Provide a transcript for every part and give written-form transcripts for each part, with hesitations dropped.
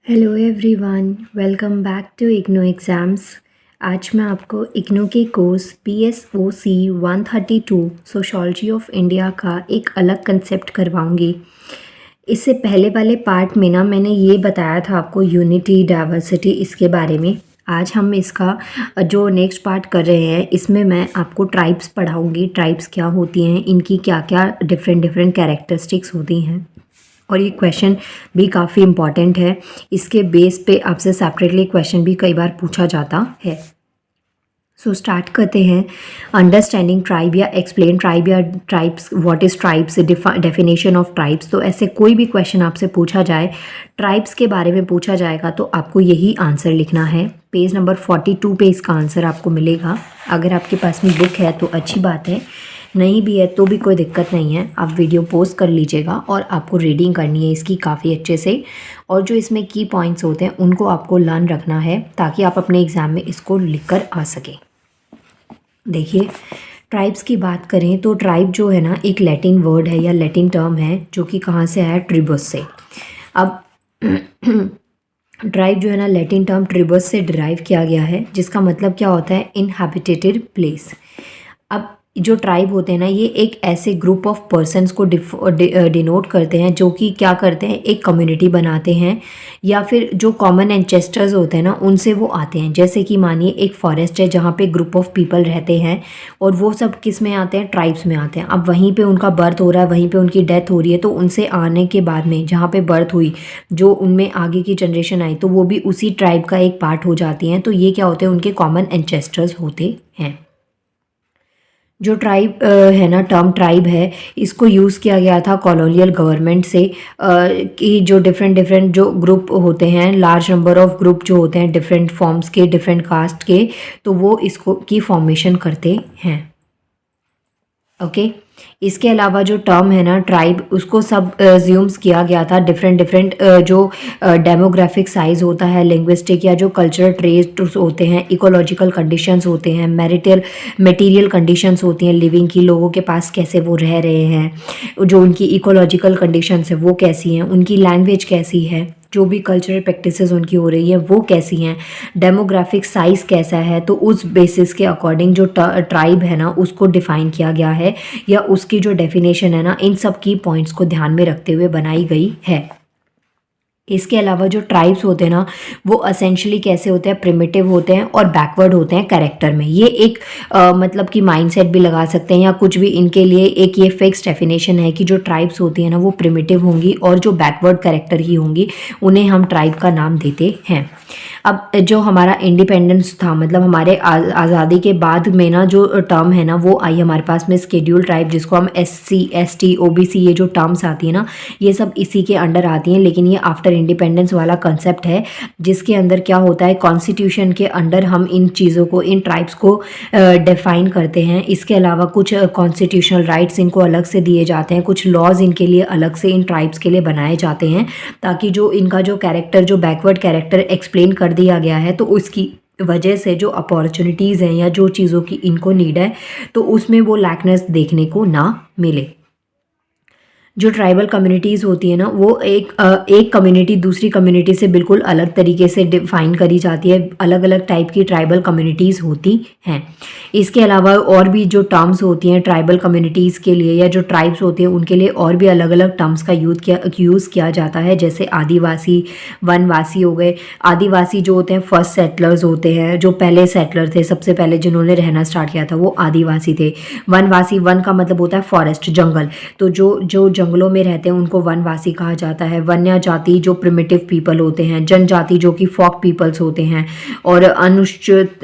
Hello everyone, welcome back to IGNOU exams. आज मैं आपको इग्नो के course PSOC 132 sociology of India का एक अलग कंसेप्ट करवाऊंगी। इससे पहले वाले पार्ट में ना मैंने ये बताया था आपको यूनिटी डाइवर्सिटी इसके बारे में। आज हम इसका जो नेक्स्ट पार्ट कर रहे हैं इसमें मैं आपको ट्राइब्स पढ़ाऊंगी। ट्राइब्स क्या होती हैं, इनकी क्या क्या डिफरेंट डिफरेंट कैरेक्टरिस्टिक्स होती हैं, और ये क्वेश्चन भी काफ़ी इम्पॉर्टेंट है। इसके बेस पे आपसे सेपरेटली क्वेश्चन भी कई बार पूछा जाता है। सो स्टार्ट करते हैं। अंडरस्टैंडिंग ट्राइब या एक्सप्लेन ट्राइब या tribes, what is tribes, definition of tribes. तो ऐसे कोई भी क्वेश्चन आपसे पूछा जाए, ट्राइब्स के बारे में पूछा जाएगा तो आपको यही आंसर लिखना है। पेज नंबर 42 पे इसका आंसर आपको मिलेगा। अगर आपके पास में बुक है तो अच्छी बात है, नहीं भी है तो भी कोई दिक्कत नहीं है। आप वीडियो पॉज कर लीजिएगा और आपको रीडिंग करनी है इसकी काफ़ी अच्छे से, और जो इसमें की पॉइंट्स होते हैं उनको आपको लर्न रखना है ताकि आप अपने एग्ज़ाम में इसको लिख कर आ सकें। देखिए, ट्राइब्स की बात करें तो ट्राइब जो है ना एक लैटिन वर्ड है या लैटिन टर्म है जो कि कहाँ से आया, ट्रिबस से। अब ट्राइब जो है ना लैटिन टर्म ट्रिबस से डिराइव किया गया है, जिसका मतलब क्या होता है, इनहैबिटेटेड प्लेस। अब जो ट्राइब होते हैं ना ये एक ऐसे ग्रुप ऑफ पर्सन्स को डिनोट करते हैं जो कि क्या करते हैं, एक कम्युनिटी बनाते हैं, या फिर जो कॉमन एंसेस्टर्स होते हैं ना उनसे वो आते हैं। जैसे कि मानिए एक फॉरेस्ट है जहाँ पे ग्रुप ऑफ पीपल रहते हैं और वो सब किस में आते हैं, ट्राइब्स में आते हैं। अब वहीं पे उनका बर्थ हो रहा है, वहीं पे उनकी डेथ हो रही है, तो उनसे आने के बाद में जहाँ पे बर्थ हुई, जो उनमें आगे की जनरेशन आई तो वो भी उसी ट्राइब का एक पार्ट हो जाती हैं। तो ये क्या होते हैं, उनके कॉमन एंसेस्टर्स होते हैं। जो ट्राइब है ना, टर्म ट्राइब है, इसको यूज़ किया गया था कॉलोनियल गवर्नमेंट से कि जो डिफरेंट डिफरेंट जो ग्रुप होते हैं, लार्ज नंबर ऑफ ग्रुप जो होते हैं डिफरेंट फॉर्म्स के, डिफरेंट कास्ट के, तो वो इसको की फॉर्मेशन करते हैं। ओके। इसके अलावा जो टर्म है ना ट्राइब, उसको सब ज्यूम्स किया गया था डिफरेंट डिफरेंट जो डेमोग्राफिक साइज होता है, लिंग्विस्टिक या जो कल्चरल ट्रेट्स होते हैं, इकोलॉजिकल कंडीशंस होते हैं, मैरिटल मटेरियल कंडीशंस होती हैं लिविंग की, लोगों के पास कैसे वो रह रहे हैं, जो उनकी इकोलॉजिकल कंडीशंस है वो कैसी हैं, उनकी लैंग्वेज कैसी है, जो भी कल्चरल प्रैक्टिसेस उनकी हो रही है वो कैसी हैं, डेमोग्राफिक साइज़ कैसा है, तो उस बेसिस के अकॉर्डिंग जो ट्राइब है ना उसको डिफ़ाइन किया गया है, या उसकी जो डेफिनेशन है ना इन सब की पॉइंट्स को ध्यान में रखते हुए बनाई गई है। इसके अलावा जो ट्राइब्स होते हैं ना वो असेंशली कैसे होते हैं, प्रिमिटिव होते हैं और बैकवर्ड होते हैं कैरेक्टर में। ये एक मतलब कि माइंडसेट भी लगा सकते हैं या कुछ भी, इनके लिए एक ये फिक्स डेफिनेशन है कि जो ट्राइब्स होती हैं ना वो प्रिमिटिव होंगी और जो बैकवर्ड कैरेक्टर ही होंगी, उन्हें हम ट्राइब का नाम देते हैं। अब जो हमारा इंडिपेंडेंस था, मतलब हमारे आज़ादी के बाद में ना जो टर्म है ना वो आई हमारे पास में स्केड्यूल ट्राइब, जिसको हम SC ST OBC ये जो टर्म्स आती है ना ये सब इसी के अंडर आती हैं, लेकिन ये आफ्टर इंडिपेंडेंस वाला कंसेप्ट है जिसके अंदर क्या होता है, कॉन्स्टिट्यूशन के अंडर हम इन चीज़ों को, इन ट्राइब्स को डिफाइन करते हैं। इसके अलावा कुछ कॉन्स्टिट्यूशनल राइट्स इनको अलग से दिए जाते हैं, कुछ लॉज इनके लिए अलग से इन ट्राइब्स के लिए बनाए जाते हैं, ताकि जो इनका जो कैरेक्टर, जो बैकवर्ड कैरेक्टर एक्सप्लेन कर दिया गया है तो उसकी वजह से जो अपॉर्चुनिटीज़ हैं या जो चीज़ों की इनको नीड है तो उसमें वो लैकनेस देखने को ना मिले। जो ट्राइबल कम्युनिटीज़ होती है ना वो एक कम्युनिटी दूसरी कम्युनिटी से बिल्कुल अलग तरीके से डिफाइन करी जाती है, अलग अलग टाइप की ट्राइबल कम्युनिटीज़ होती हैं। इसके अलावा और भी जो टर्म्स होती हैं ट्राइबल कम्युनिटीज़ के लिए या जो ट्राइब्स होते हैं उनके लिए और भी अलग अलग टर्म्स का यूज़ किया जाता है, जैसे आदिवासी, वनवासी हो गए। आदिवासी जो होते हैं फर्स्ट सेटलर्स होते हैं, जो पहले सेटलर थे, सबसे पहले जिन्होंने रहना स्टार्ट किया था वो आदिवासी थे। वनवासी, वन का मतलब होता है फॉरेस्ट, जंगल, तो जो जो जंगलों में रहते हैं उनको वनवासी कहा जाता है। वन्य जाति जो प्रिमिटिव पीपल होते हैं, जनजाति जो कि फॉक पीपल्स होते हैं, और अनुसूचित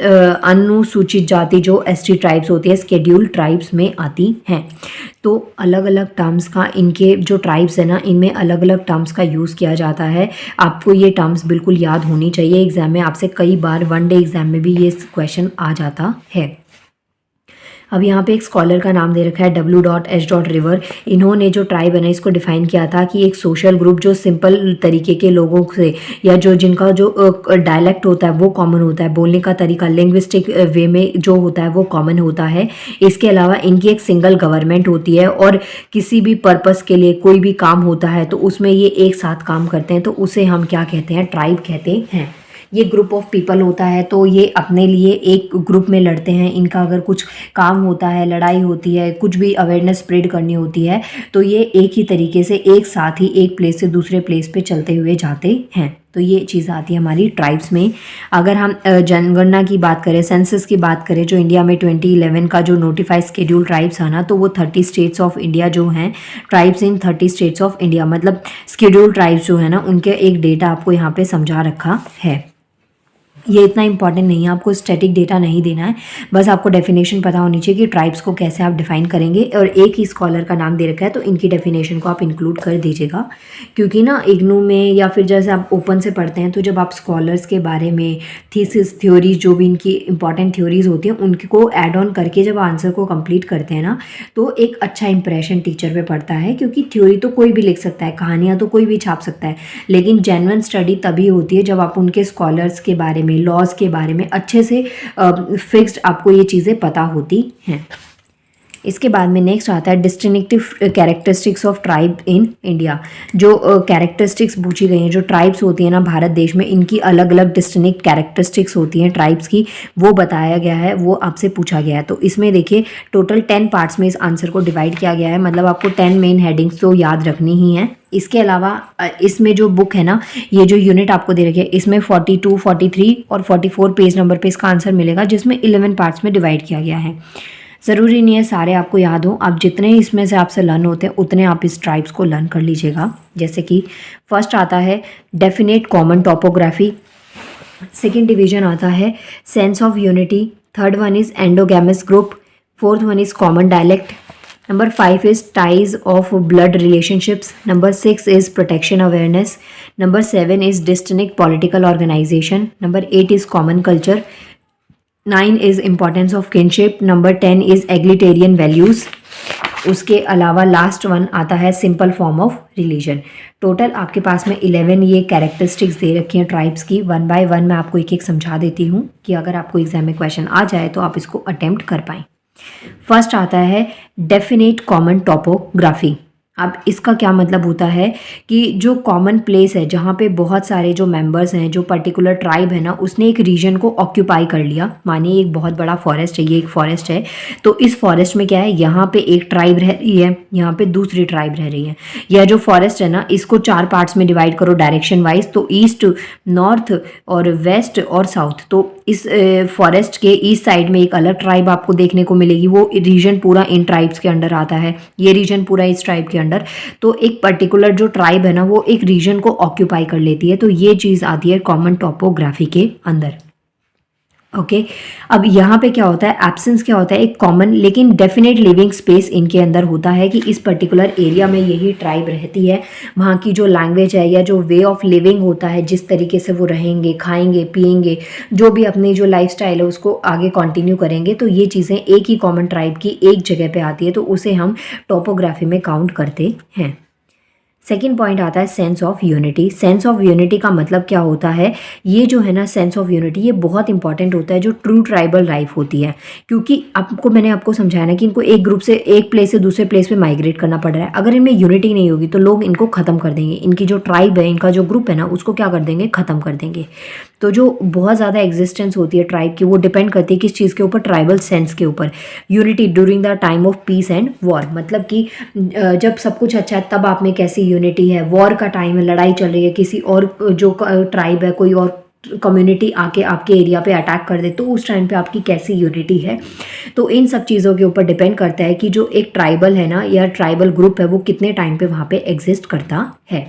जाति जो ST ट्राइब्स होती है स्केड्यूल ट्राइब्स में आती हैं। तो अलग अलग टर्म्स का, इनके जो ट्राइब्स है ना इनमें अलग अलग टर्म्स का यूज़ किया जाता है। आपको ये टर्म्स बिल्कुल याद होनी चाहिए, एग्जाम में आपसे कई बार 1 डे एग्जाम में भी ये क्वेश्चन आ जाता है। अब यहाँ पे एक स्कॉलर का नाम दे रखा है W.H. रिवर। इन्होंने जो ट्राइब है ना इसको डिफाइन किया था कि एक सोशल ग्रुप जो सिंपल तरीके के लोगों से या जो जिनका जो डायलेक्ट होता है वो कॉमन होता है, बोलने का तरीका लिंग्विस्टिक वे में जो होता है वो कॉमन होता है। इसके अलावा इनकी एक सिंगल गवर्नमेंट होती है और किसी भी पर्पस के लिए कोई भी काम होता है तो उसमें ये एक साथ काम करते हैं, तो उसे हम क्या कहते हैं, ट्राइब कहते हैं। ये ग्रुप ऑफ पीपल होता है तो ये अपने लिए एक ग्रुप में लड़ते हैं। इनका अगर कुछ काम होता है, लड़ाई होती है, कुछ भी अवेयरनेस स्प्रेड करनी होती है तो ये एक ही तरीके से एक साथ ही एक प्लेस से दूसरे प्लेस पे चलते हुए जाते हैं। तो ये चीज़ आती है हमारी ट्राइब्स में। अगर हम जनगणना की बात करें, सेंसस की बात करें, जो इंडिया में 2011 का जो नोटिफाइड शेड्यूल ट्राइब्स है ना, तो वो 30 स्टेट्स ऑफ इंडिया जो हैं, tribes in 30 states of India, मतलब शेड्यूल ट्राइब्स जो है ना उनके एक डेटा आपको यहाँ पे समझा रखा है। ये इतना इंपॉर्टेंट नहीं है, आपको स्टैटिक डेटा नहीं देना है, बस आपको डेफिनेशन पता होनी चाहिए कि ट्राइब्स को कैसे आप डिफाइन करेंगे। और एक ही स्कॉलर का नाम दे रखा है तो इनकी डेफिनेशन को आप इंक्लूड कर दीजिएगा, क्योंकि ना इग्नू में या फिर जैसे आप ओपन से पढ़ते हैं तो जब आप स्कॉलर्स के बारे में थीसिस थ्योरीज जो भी इनकी इंपॉर्टेंट थ्योरीज होती हैं उनको ऐड ऑन करके जब आंसर को कंप्लीट करते हैं ना तो एक अच्छा इंप्रेशन टीचर पे पड़ता है। क्योंकि थ्योरी तो कोई भी लिख सकता है, कहानियाँ तो कोई भी छाप सकता है, लेकिन जेन्युइन स्टडी तभी होती है जब आप उनके स्कॉलर्स के बारे में, लॉज के बारे में अच्छे से फिक्स्ड आपको ये चीज़ें पता होती हैं। इसके बाद में नेक्स्ट आता है distinctive characteristics of tribe in India. जो कैरेक्टरिस्टिक्स पूछी गई हैं, जो ट्राइब्स होती हैं ना भारत देश में, इनकी अलग अलग डिस्टिंक्ट कैरेक्टरिस्टिक्स होती हैं ट्राइब्स की, वो बताया गया है, वो आपसे पूछा गया है। तो इसमें देखिए टोटल 10 पार्ट्स में इस आंसर को डिवाइड किया गया है, मतलब आपको 10 मेन हेडिंग्स तो याद रखनी ही है। इसके अलावा इसमें जो बुक है ना, ये जो यूनिट आपको दे रखी है, इसमें 42, 43 और 44 पेज नंबर पे इसका आंसर मिलेगा, जिसमें 11 पार्ट्स में डिवाइड किया गया है। ज़रूरी नहीं है सारे आपको याद हो, आप जितने इसमें से आपसे लर्न होते हैं उतने आप इस ट्राइब्स को लर्न कर लीजिएगा। जैसे कि फर्स्ट आता है definite common topography, second division आता है sense of unity, third one is एंडोगैमस group, fourth one is common dialect, number 5 is ties of blood relationships, number 6 is protection awareness, number 7 is distinct political organization, number 8 is common culture, 9 is importance of kinship, number 10 is egalitarian values। उसके अलावा last one आता है simple form of religion. Total आपके पास में 11 ये characteristics दे रखी हैं tribes की। वन बाय वन मैं आपको एक एक समझा देती हूँ कि अगर आपको एग्जाम में क्वेश्चन आ जाए तो आप इसको अटेम्प्ट कर पाएँ। फर्स्ट आता है डेफिनेट कॉमन टोपोग्राफी। अब इसका क्या मतलब होता है कि जो कॉमन प्लेस है जहाँ पे बहुत सारे जो मेंबर्स हैं, जो पर्टिकुलर ट्राइब है ना, उसने एक रीजन को ऑक्यूपाई कर लिया। मानिए एक बहुत बड़ा फॉरेस्ट है, ये एक फॉरेस्ट है, तो इस फॉरेस्ट में क्या है, यहाँ पे एक ट्राइब रह रही है, यहाँ पे दूसरी ट्राइब रह रही है। यह जो फॉरेस्ट है ना, इसको 4 पार्ट्स में डिवाइड करो डायरेक्शन वाइज, तो ईस्ट, नॉर्थ और वेस्ट और साउथ। तो इस फॉरेस्ट के ईस्ट साइड में एक अलग ट्राइब आपको देखने को मिलेगी, वो रीजन पूरा इन ट्राइब्स के अंडर आता है, ये रीजन पूरा इस ट्राइब के अंडर। तो एक पर्टिकुलर जो ट्राइब है ना वो एक रीजन को ऑक्यूपाई कर लेती है, तो ये चीज़ आती है कॉमन टोपोग्राफी के अंदर। ओके अब यहाँ पे क्या होता है, एब्सेंस क्या होता है, एक कॉमन लेकिन डेफिनेट लिविंग स्पेस इनके अंदर होता है कि इस पर्टिकुलर एरिया में यही ट्राइब रहती है। वहाँ की जो लैंग्वेज है या जो वे ऑफ लिविंग होता है, जिस तरीके से वो रहेंगे, खाएंगे, पिएंगे, जो भी अपनी जो लाइफस्टाइल है उसको आगे कंटिन्यू करेंगे, तो ये चीज़ें एक ही कॉमन ट्राइब की एक जगह पे आती है, तो उसे हम टोपोग्राफी में काउंट करते हैं। सेकेंड पॉइंट आता है sense of unity. Sense of unity का मतलब क्या होता है, ये जो है ना सेंस ऑफ यूनिटी ये बहुत इंपॉर्टेंट होता है जो ट्रू ट्राइबल लाइफ होती है, क्योंकि मैंने आपको समझाया ना कि इनको एक ग्रुप से एक प्लेस से दूसरे प्लेस पे माइग्रेट करना पड़ रहा है। अगर इनमें यूनिटी नहीं होगी तो लोग इनको ख़त्म कर देंगे, इनकी जो ट्राइब है, इनका जो ग्रुप है ना उसको क्या कर देंगे, ख़त्म कर देंगे। तो जो बहुत ज़्यादा एग्जिस्टेंस होती है ट्राइब की वो डिपेंड करती है किस चीज़ के ऊपर, ट्राइबल सेंस के ऊपर। Unity during the time of peace and war, मतलब कि जब सब कुछ अच्छा है तब आप में कैसी यूनिटी है, वॉर का टाइम है, लड़ाई चल रही है, किसी और जो ट्राइब है, कोई और कम्युनिटी आके आपके एरिया पे अटैक कर दे, तो उस टाइम पे आपकी कैसी यूनिटी है। तो इन सब चीज़ों के ऊपर डिपेंड करता है कि जो एक ट्राइबल है ना या ट्राइबल ग्रुप है वो कितने टाइम पे वहाँ पे एग्जिस्ट करता है।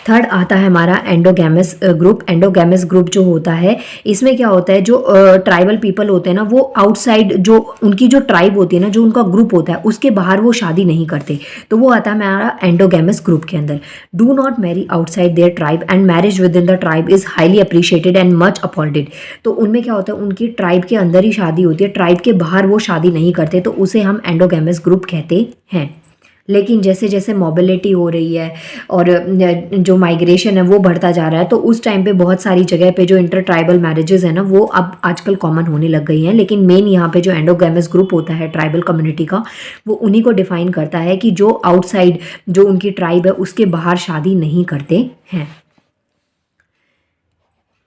थर्ड आता है हमारा एंडोगैमस ग्रुप। एंडोगैमस ग्रुप जो होता है, इसमें क्या होता है, जो ट्राइबल पीपल होते हैं ना, वो आउटसाइड जो उनकी जो ट्राइब होती है ना, जो उनका ग्रुप होता है, उसके बाहर वो शादी नहीं करते, तो वो आता है हमारा एंडोगैमस ग्रुप के अंदर। Do not marry outside their tribe and marriage within the tribe is highly appreciated and much applauded. तो उनमें क्या होता है, उनकी ट्राइब के अंदर ही शादी होती है, ट्राइब के बाहर वो शादी नहीं करते, तो उसे हम एंडोगैमस ग्रुप कहते हैं। लेकिन जैसे जैसे मोबिलिटी हो रही है और जो माइग्रेशन है वो बढ़ता जा रहा है, तो उस टाइम पे बहुत सारी जगह पे जो इंटर ट्राइबल मैरिजेस है ना, वो अब आजकल कॉमन होने लग गई हैं। लेकिन मेन यहाँ पे जो एंडोगैमस ग्रुप होता है ट्राइबल कम्युनिटी का, वो उन्हीं को डिफाइन करता है कि जो आउटसाइड जो उनकी ट्राइब है उसके बाहर शादी नहीं करते हैं।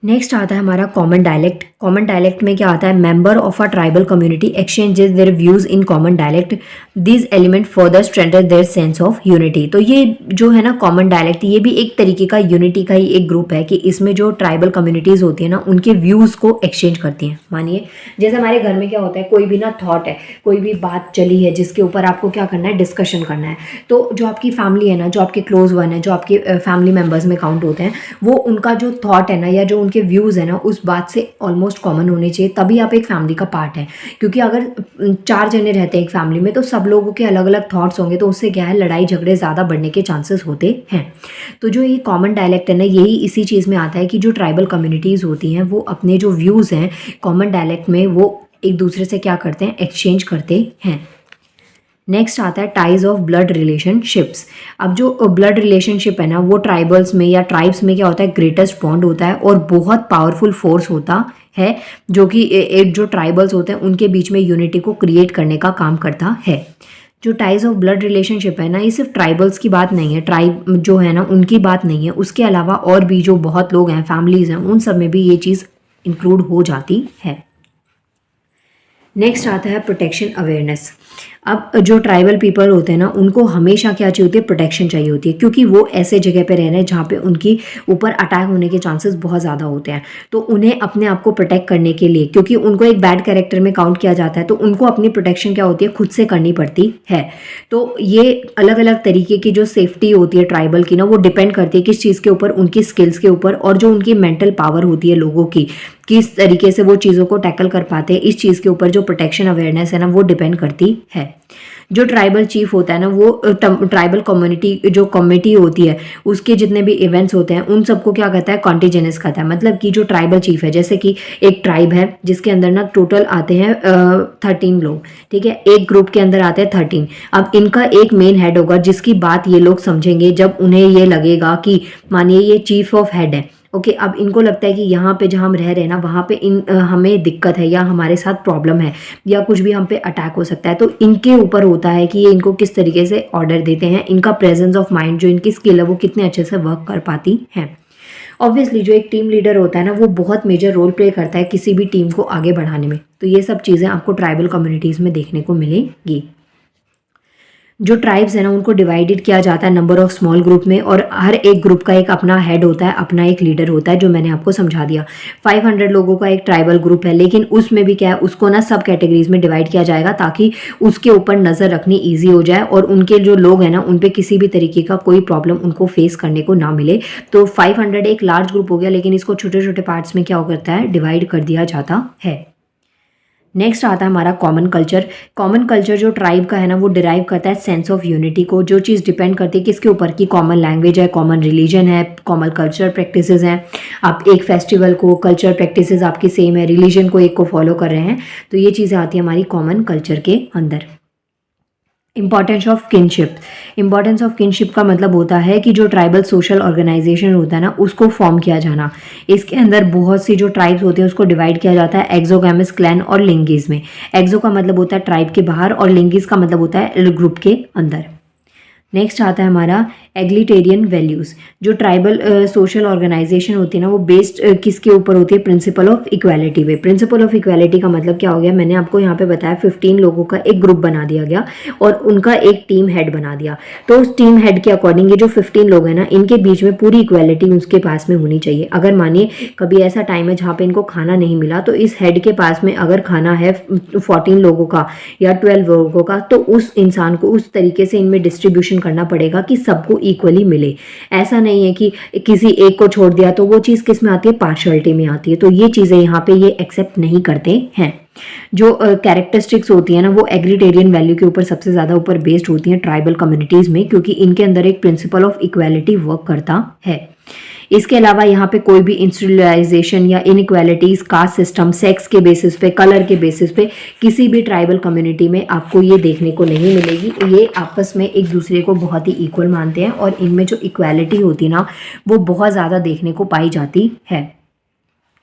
नेक्स्ट आता है हमारा कॉमन डायलेक्ट। कॉमन डायलेक्ट में क्या आता है, member of a tribal community exchanges their views in common dialect, this element further strengthen their sense of unity. तो ये जो है ना कॉमन डायलेक्ट, ये भी एक तरीके का यूनिटी का ही एक ग्रुप है कि इसमें जो ट्राइबल कम्युनिटीज़ होती है ना, उनके व्यूज़ को एक्सचेंज करती हैं। मानिए जैसे हमारे घर में क्या होता है, कोई भी ना थॉट है, कोई भी बात चली है जिसके ऊपर आपको क्या करना है, डिस्कशन करना है, तो जो आपकी फैमिली है ना, जो आपके क्लोज वन है, जो आपके फैमिली मेम्बर्स में काउंट होते हैं, वो उनका जो थॉट है ना, या जो उनके व्यूज़ है ना, उस बात से ऑलमोस्ट कॉमन होने चाहिए, तभी आप एक फैमिली का पार्ट है। क्योंकि अगर 4 जने रहते हैं एक फैमिली में, तो सब लोगों के अलग अलग थॉट्स होंगे, तो उससे क्या है, लड़ाई झगड़े ज़्यादा बढ़ने के चांसेस होते हैं। तो जो ये कॉमन डायलेक्ट है ना, यही इसी चीज़ में आता है कि जो ट्राइबल कम्युनिटीज़ होती हैं, वो अपने जो व्यूज़ हैं कॉमन डायलेक्ट में, वो एक दूसरे से क्या करते हैं, एक्सचेंज करते हैं। नेक्स्ट आता है टाइज ऑफ ब्लड रिलेशनशिप्स। अब जो ब्लड रिलेशनशिप है ना, वो ट्राइबल्स में या ट्राइब्स में क्या होता है, ग्रेटेस्ट बॉन्ड होता है और बहुत पावरफुल फोर्स होता है, जो कि एक जो ट्राइबल्स होते हैं उनके बीच में यूनिटी को क्रिएट करने का काम करता है। जो टाइज ऑफ ब्लड रिलेशनशिप है ना, ये सिर्फ ट्राइबल्स की बात नहीं है, ट्राइब जो है ना उनकी बात नहीं है, उसके अलावा और भी जो बहुत लोग हैं, फैमिलीज हैं, उन सब में भी ये चीज़ इंक्लूड हो जाती है। नेक्स्ट आता है प्रोटेक्शन अवेयरनेस। अब जो ट्राइबल पीपल होते हैं ना, उनको हमेशा क्या चाहिए होती है, प्रोटेक्शन चाहिए होती है, क्योंकि वो ऐसे जगह पे रह रहे हैं जहाँ पे उनकी ऊपर अटैक होने के चांसेस बहुत ज़्यादा होते हैं। तो उन्हें अपने आप को प्रोटेक्ट करने के लिए, क्योंकि उनको एक बैड कैरेक्टर में काउंट किया जाता है, तो उनको अपनी प्रोटेक्शन क्या होती है, खुद से करनी पड़ती है। तो ये अलग अलग तरीके की जो सेफ्टी होती है ट्राइबल की ना, वो डिपेंड करती है किस चीज़ के ऊपर, उनकी स्किल्स के ऊपर, और जो उनकी मेंटल पावर होती है लोगों की, किस तरीके से वो चीज़ों को टैकल कर पाते हैं, इस चीज़ के ऊपर जो प्रोटेक्शन अवेयरनेस है ना, वो डिपेंड करती है। जो ट्राइबल चीफ होता है ना, वो ट्राइबल कम्युनिटी जो कमेटी होती है, उसके जितने भी इवेंट्स होते हैं, उन सबको क्या कहता है, कॉन्टिजेनस कहता है। मतलब कि जो ट्राइबल चीफ है, जैसे कि एक ट्राइब है जिसके अंदर ना टोटल आते हैं 13 लोग, ठीक है, एक ग्रुप के अंदर आते हैं 13। अब इनका एक मेन हेड होगा जिसकी बात ये लोग समझेंगे जब उन्हें ये लगेगा कि मानिए ये चीफ ऑफ हेड है, ओके। अब इनको लगता है कि यहाँ पे जहाँ हम रह रहे हैं ना, वहाँ पे हमें दिक्कत है, या हमारे साथ प्रॉब्लम है, या कुछ भी हम पे अटैक हो सकता है, तो इनके ऊपर होता है कि ये इनको किस तरीके से ऑर्डर देते हैं, इनका प्रेजेंस ऑफ माइंड, जो इनकी स्किल है, वो कितने अच्छे से वर्क कर पाती है। ऑब्वियसली जो एक टीम लीडर होता है ना, वो बहुत मेजर रोल प्ले करता है किसी भी टीम को आगे बढ़ाने में। तो ये सब चीज़ें आपको ट्राइबल कम्युनिटीज़ में देखने को मिलेगी। जो ट्राइब्स है ना, उनको डिवाइडेड किया जाता है नंबर ऑफ स्मॉल ग्रुप में, और हर एक ग्रुप का एक अपना हेड होता है, अपना एक लीडर होता है, जो मैंने आपको समझा दिया। 500 लोगों का एक ट्राइबल ग्रुप है, लेकिन उसमें भी क्या है, उसको ना सब कैटेगरीज में डिवाइड किया जाएगा, ताकि उसके ऊपर नज़र रखनी ईजी हो जाए, और उनके जो लोग हैं ना, उन पर किसी भी तरीके का कोई प्रॉब्लम उनको फेस करने को ना मिले। तो 500 एक लार्ज ग्रुप हो गया, लेकिन इसको छोटे छोटे पार्ट्स में क्या करता है, डिवाइड कर दिया जाता है। नेक्स्ट आता है हमारा कॉमन कल्चर। कॉमन कल्चर जो ट्राइब का है ना, वो डिराइव करता है सेंस ऑफ यूनिटी को। जो चीज़ डिपेंड करती है किसके ऊपर, की कॉमन लैंग्वेज है, कॉमन रिलीजन है, कॉमन कल्चर प्रैक्टिसेस हैं। आप एक फेस्टिवल को, कल्चर प्रैक्टिसेस आपकी सेम है, रिलीजन को एक को फॉलो कर रहे हैं, तो ये चीज़ें आती है हमारी कॉमन कल्चर के अंदर। Importance of kinship. Importance of kinship का मतलब होता है कि जो ट्राइबल सोशल ऑर्गेनाइजेशन होता है ना, उसको फॉर्म किया जाना। इसके अंदर बहुत सी जो ट्राइब्स होते हैं उसको डिवाइड किया जाता है एक्सोगैमस, क्लैन और लिंगीज में। एक्सो का मतलब होता है ट्राइब के बाहर, और लिंगीज का मतलब होता है ग्रुप के अंदर। नेक्स्ट आता है हमारा एग्लिटेरियन वैल्यूज़। जो ट्राइबल सोशल ऑर्गेनाइजेशन होती है ना, वो बेस्ड किसके ऊपर होती है, प्रिंसिपल ऑफ इक्वालिटी पे। प्रिंसिपल ऑफ इक्वालिटी का मतलब क्या हो गया, मैंने आपको यहाँ पे बताया 15 लोगों का एक ग्रुप बना दिया गया और उनका एक टीम हेड बना दिया। तो उस टीम हेड के अकॉर्डिंग ये जो 15 लोग हैं ना, इनके बीच में पूरी इक्वालिटी उसके पास में होनी चाहिए। अगर मानिए कभी ऐसा टाइम है जहाँ पे इनको खाना नहीं मिला, तो इस हेड के पास में अगर खाना है 14 लोगों का या 12 लोगों का, तो उस इंसान को उस तरीके से इनमें डिस्ट्रीब्यूशन करना पड़ेगा कि सबको इक्वली मिले। ऐसा नहीं है कि किसी एक को छोड़ दिया, तो वो चीज़ किस में आती है, पार्शियलिटी में आती है। तो ये चीज़ें यहाँ पे ये एक्सेप्ट नहीं करते हैं। जो कैरेक्टरिस्टिक्स होती है ना वो एग्रीटेरियन वैल्यू के ऊपर सबसे ज़्यादा ऊपर बेस्ड होती हैं ट्राइबल कम्युनिटीज़ में, क्योंकि इनके अंदर एक प्रिंसिपल ऑफ इक्वालिटी वर्क करता है। इसके अलावा यहाँ पे कोई भी इंस्टीट्यूशनलाइजेशन या इनइक्वालिटीज कास्ट सिस्टम, सेक्स के बेसिस पे, कलर के बेसिस पे किसी भी ट्राइबल कम्युनिटी में आपको ये देखने को नहीं मिलेगी। ये आपस में एक दूसरे को बहुत ही इक्वल मानते हैं और इनमें जो इक्वालिटी होती है ना वो बहुत ज़्यादा देखने को पाई जाती है।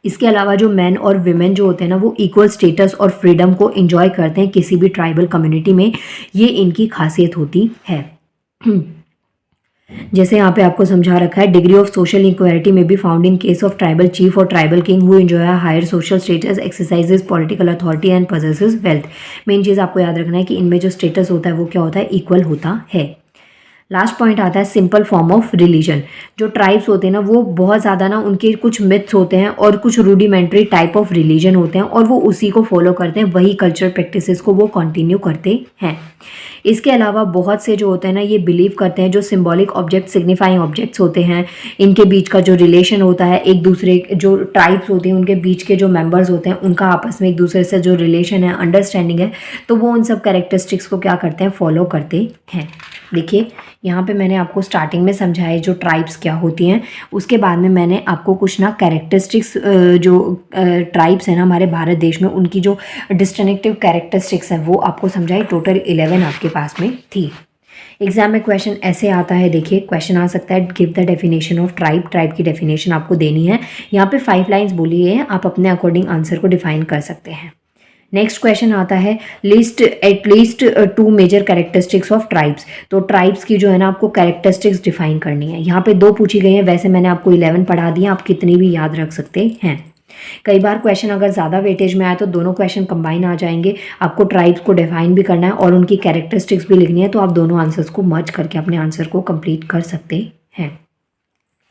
इसके अलावा जो मैन और विमेन जो होते हैं ना वो इक्वल स्टेटस और फ्रीडम को एंजॉय करते हैं किसी भी ट्राइबल कम्युनिटी में, ये इनकी खासियत होती है। जैसे यहाँ पे आपको समझा रखा है, डिग्री ऑफ सोशल इक्वालिटी में be found in case of tribal chief और tribal king who enjoy higher social status, exercises political authority and possesses wealth. Main चीज़ आपको याद रखना है कि इनमें जो स्टेटस होता है वो क्या होता है, इक्वल होता है। लास्ट पॉइंट आता है सिंपल फॉर्म ऑफ रिलीजन। जो ट्राइब्स होते हैं ना वो बहुत ज़्यादा ना उनके कुछ मिथ्स होते हैं और कुछ रूडिमेंट्री टाइप ऑफ रिलीजन होते हैं और वो उसी को फॉलो करते हैं, वही कल्चर प्रैक्टिसेस को वो कंटिन्यू करते हैं। इसके अलावा बहुत से जो होते हैं ना ये बिलीव करते हैं जो सिंबॉलिक ऑब्जेक्ट, सिग्निफाइंग ऑब्जेक्ट्स होते हैं, इनके बीच का जो रिलेशन होता है, एक दूसरे जो ट्राइब्स होते हैं उनके बीच के जो मेंबर्स होते हैं उनका आपस में एक दूसरे से जो रिलेशन है, अंडरस्टैंडिंग है, तो वो उन सब कैरेक्टरिस्टिक्स को क्या करते हैं, फॉलो करते हैं। देखिए यहाँ पे मैंने आपको स्टार्टिंग में समझाया जो ट्राइब्स क्या होती हैं, उसके बाद में मैंने आपको कुछ ना कैरेक्टरिस्टिक्स जो ट्राइब्स हैं ना हमारे भारत देश में उनकी जो डिस्टिंक्टिव कैरेक्टरिस्टिक्स हैं वो आपको समझाई। टोटल 11 आपके पास में थी। एग्जाम में क्वेश्चन ऐसे आता है, देखिए क्वेश्चन आ सकता है give the definition of tribe. Tribe की डेफिनेशन आपको देनी है। यहाँ पे 5 लाइन्स बोली है, आप अपने अकॉर्डिंग आंसर को डिफाइन कर सकते हैं। नेक्स्ट क्वेश्चन आता है list at least 2 major characteristics of tribes. तो ट्राइब्स की जो है ना आपको कैरेक्टरिस्टिक्स डिफाइन करनी है। यहाँ पे 2 पूछी गई है, वैसे मैंने आपको 11 पढ़ा दिया, आप कितनी भी याद रख सकते हैं। कई बार क्वेश्चन अगर ज़्यादा वेटेज में आए तो दोनों क्वेश्चन कंबाइन आ जाएंगे। आपको ट्राइब्स को डिफाइन भी करना है और उनकी कैरेक्टरिस्टिक्स भी लिखनी है, तो आप दोनों आंसर्स को मर्ज करके अपने आंसर को कंप्लीट कर सकते हैं।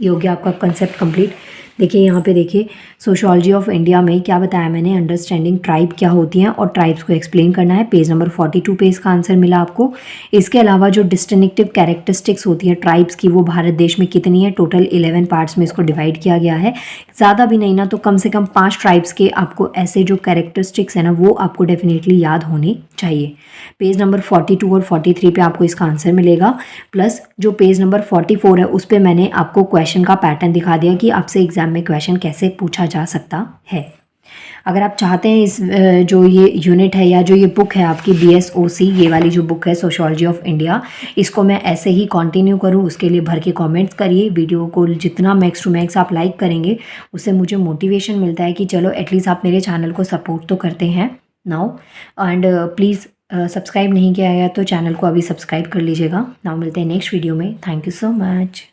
ये हो गया आपका कंसेप्ट कंप्लीट। देखिए यहाँ पे देखिए सोशियोलॉजी ऑफ इंडिया में क्या बताया मैंने, अंडरस्टैंडिंग ट्राइब क्या होती हैं और ट्राइब्स को एक्सप्लेन करना है। पेज नंबर 42 पे इसका आंसर मिला आपको। इसके अलावा जो डिस्टिंक्टिव कैरेक्टरिस्टिक्स होती हैं ट्राइब्स की वो भारत देश में कितनी है, टोटल 11 पार्ट्स में इसको डिवाइड किया गया है। ज़्यादा भी नहीं ना तो कम से कम 5 ट्राइब्स के आपको ऐसे जो कैरेक्टरिस्टिक्स है ना वो आपको डेफिनेटली याद होने चाहिए। पेज नंबर 42 और 43 पे आपको इसका आंसर मिलेगा। प्लस जो पेज नंबर 44 है उस पर मैंने आपको क्वेश्चन का पैटर्न दिखा दिया कि आपसे एग्जाम में क्वेश्चन कैसे पूछा जा सकता है। अगर आप चाहते हैं इस जो ये यूनिट है या जो ये बुक है आपकी BSOC, ये वाली जो बुक है सोशियोलॉजी ऑफ इंडिया, इसको मैं ऐसे ही कंटिन्यू करूँ उसके लिए भर के कमेंट्स करिए। वीडियो को जितना मैक्स टू मैक्स आप लाइक करेंगे उससे मुझे मोटिवेशन मिलता है कि चलो एटलीस्ट आप मेरे चैनल को सपोर्ट तो करते हैं नाउ। एंड प्लीज़ सब्सक्राइब नहीं किया गया तो चैनल को अभी सब्सक्राइब कर लीजिएगा। नाउ मिलते हैं नेक्स्ट वीडियो में। Thank you so much.